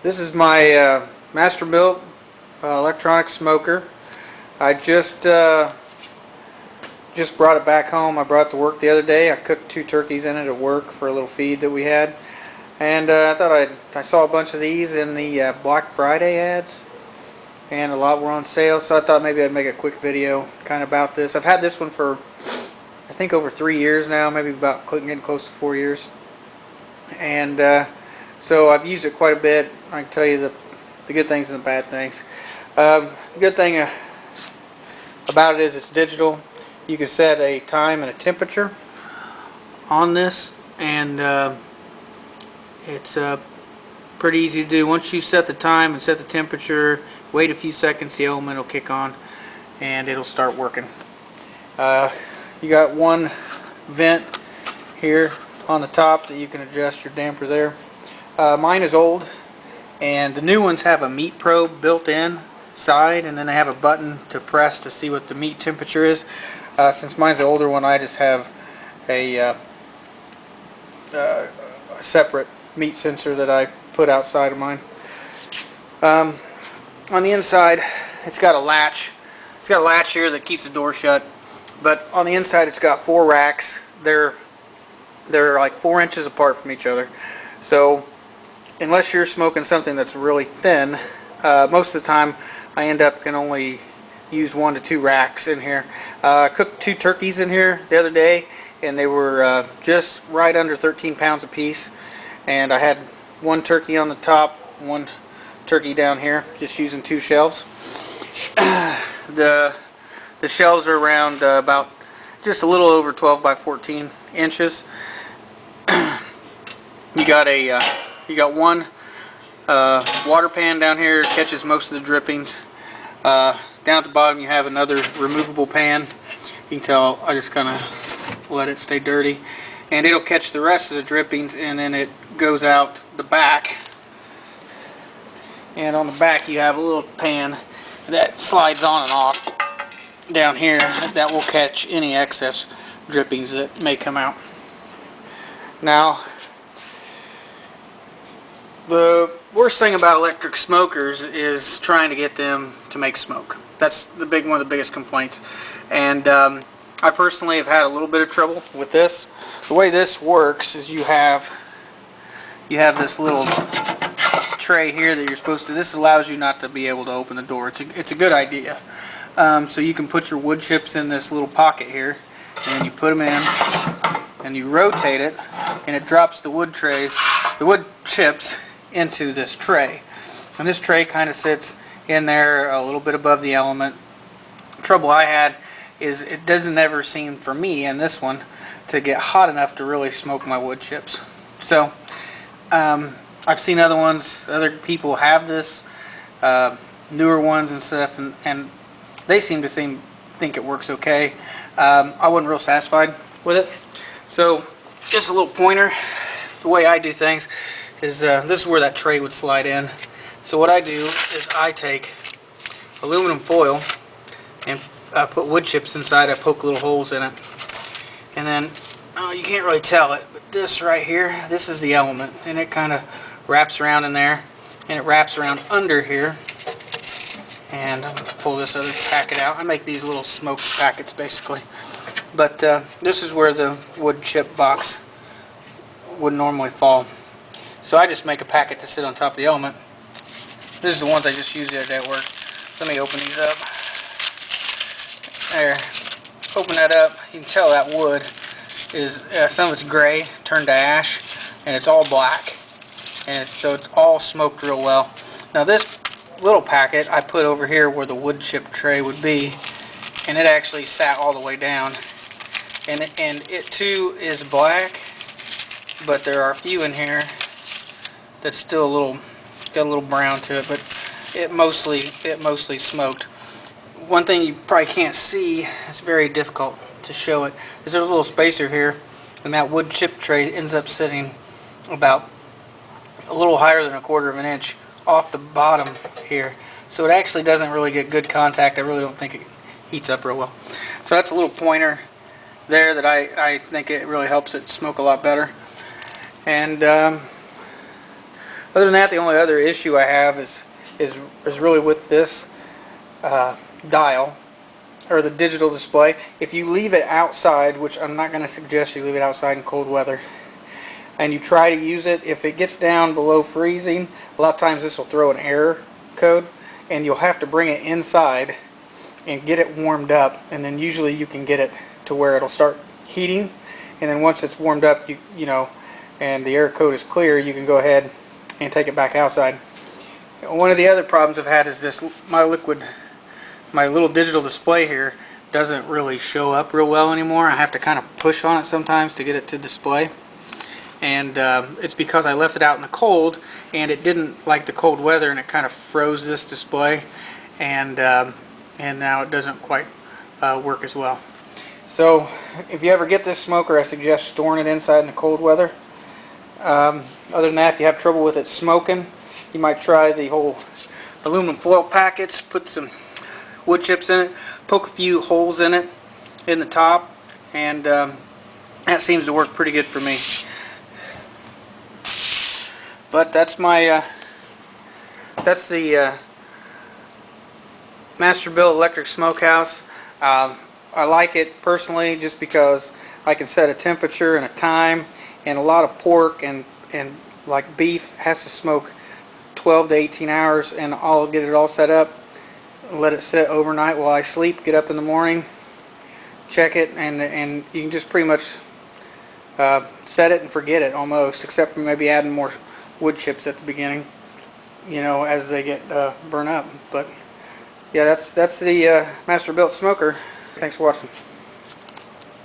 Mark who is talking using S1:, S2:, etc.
S1: This is my Masterbuilt electronic smoker. I just brought it back home. I brought it to work the other day. I cooked 2 turkeys in it at work for a little feed that we had. And I thought I saw a bunch of these in the Black Friday ads, and a lot were on sale, so I thought maybe I'd make a quick video kind of about this. I've had this one for I think over 3 years now, maybe about getting close to 4 years. And so I've used it quite a bit. I can tell you the good things and the bad things. The good thing about it is it's digital. You can set a time and a temperature on this, and it's pretty easy to do. Once you set the time and set the temperature, wait a few seconds, the element will kick on and it'll start working. You got one vent here on the top that you can adjust your damper there. Mine is old, and the new ones have a meat probe built in side, and then they have a button to press to see what the meat temperature is. Since mine's the older one, I just have a separate meat sensor that I put outside of mine. On the inside, it's got a latch. It's got a latch here that keeps the door shut, but on the inside it's got 4 racks. They're like 4 inches apart from each other. So unless you're smoking something that's really thin, most of the time I end up can only use 1 to 2 racks in here. I cooked 2 turkeys in here the other day, and they were just right under 13 pounds a piece. And I had 1 turkey on the top, 1 turkey down here, just using 2 shelves. The shelves are around about just a little over 12 by 14 inches. You got one water pan down here, catches most of the drippings. Down at the bottom you have another removable pan. You can tell I just kind of let it stay dirty, and it'll catch the rest of the drippings, and then it goes out the back. And on the back you have a little pan that slides on and off down here that will catch any excess drippings that may come out. Now, the worst thing about electric smokers is trying to get them to make smoke. That's one of the biggest complaints. And I personally have had a little bit of trouble with this. The way this works is you have this little tray here that you're supposed to. This allows you not to be able to open the door. It's a good idea. So you can put your wood chips in this little pocket here, and you put them in, and you rotate it, and it drops the wood chips into this tray. And this tray kind of sits in there a little bit above the element. The trouble I had is it doesn't ever seem for me in this one to get hot enough to really smoke my wood chips. So I've seen other people have this, newer ones and stuff, and they seem to think it works okay. I wasn't real satisfied with it. So just a little pointer. The way I do things is this is where that tray would slide in. So what I do is I take aluminum foil and put wood chips inside. I poke little holes in it, and then you can't really tell it, but this right here, this is the element, and it kind of wraps around in there, and it wraps around under here. And I'm going to pull this other packet out. I make these little smoke packets basically, but this is where the wood chip box would normally fall. So I just make a packet to sit on top of the element. This is the ones I just used the other day at work. Let me open these up. There. Open that up. You can tell that wood is some of it's gray, turned to ash, and it's all black. And so it's all smoked real well. Now this little packet I put over here where the wood chip tray would be, and it actually sat all the way down. And it too is black, but there are a few in here that's still got a little brown to it, but it mostly smoked. One thing you probably can't see, it's very difficult to show it, is there's a little spacer here, and that wood chip tray ends up sitting about a little higher than 1/4 of an inch off the bottom here. So it actually doesn't really get good contact. I really don't think it heats up real well. So that's a little pointer there that I think it really helps it smoke a lot better. And Other than that, the only other issue I have is really with this dial, or the digital display. If you leave it outside, which I'm not going to suggest you leave it outside in cold weather, and you try to use it, if it gets down below freezing, a lot of times this will throw an error code, and you'll have to bring it inside and get it warmed up, and then usually you can get it to where it'll start heating, and then once it's warmed up, you know, and the error code is clear, you can go ahead and take it back outside. One of the other problems I've had is this, my little digital display here doesn't really show up real well anymore. I have to kind of push on it sometimes to get it to display, and it's because I left it out in the cold and it didn't like the cold weather, and it kind of froze this display, and now it doesn't quite work as well. So if you ever get this smoker, I suggest storing it inside in the cold weather. Other than that, if you have trouble with it smoking, you might try the whole aluminum foil packets, put some wood chips in it, poke a few holes in it in the top, and that seems to work pretty good for me. But that's my that's the Masterbuilt Electric Smokehouse. I like it personally just because I can set a temperature and a time, and a lot of pork and like beef has to smoke 12 to 18 hours, and I'll get it all set up, let it sit overnight while I sleep, get up in the morning, check it, and you can just pretty much set it and forget it almost, except for maybe adding more wood chips at the beginning, you know, as they get burnt up. But yeah, that's the Masterbuilt smoker. Thanks for watching.